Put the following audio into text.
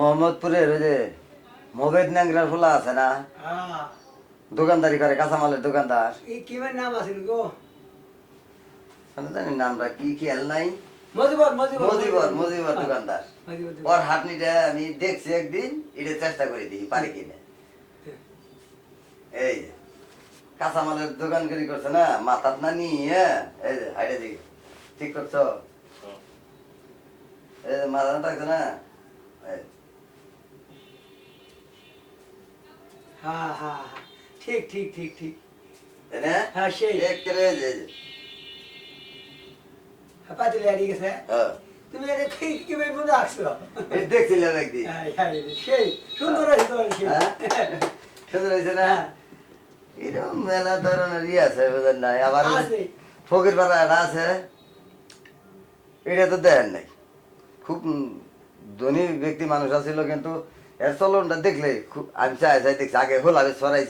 মোহাম্মদপুরের ওই যে মোবেদ ন্যাংরার ফোলা আছে না, হ্যাঁ দোকানদারি করে, কাঁচামালের দোকানদার। এই কিমের নাম আছে গো? আমি জানি নামটা কি, খেয়াল নাই। মজিবর মজিবর মজিবর, মজিবর দোকানদার। মজিবর ওর হাটনিটা আমি দেখছি একদিন, এটা চেষ্টা করে দিই পারি কিনা। এই যে কাঁচামালের দোকানদারি করছে না, মাথার না নিয়ে, এই যে হাইটে দিকে ঠিক করছো, এই যে মাথা থাকছে না, এই। হ্যাঁ হ্যাঁ হ্যাঁ, ঠিক ঠিক ঠিক ঠিক। তাই না? হ্যাঁ সেই একেবারে এই যে, পাতিলে হারিয়ে গেছে। হ্যাঁ। তুমি এটা ঠিক কিভাবে মনে রাখছো? এই দেখছিলাম একদিন। হ্যাঁ, হ্যাঁ, সেই সুন্দর হয়েছে তোমার সেই। হ্যাঁ? সুন্দর হয়েছে না? হ্যাঁ, এরকম মেলা ধরনের আছে বুঝেন নাই। আবার আছে। ফকির পাড়া একটা আছে, এটা তো দেখেন নাই। খুব ধনী ব্যক্তি মানুষ আছিল, কিন্তু এর চলনটা দেখলে খুব আমি চাই চাই দেখছি, আগে হোলা ছড়াইছি।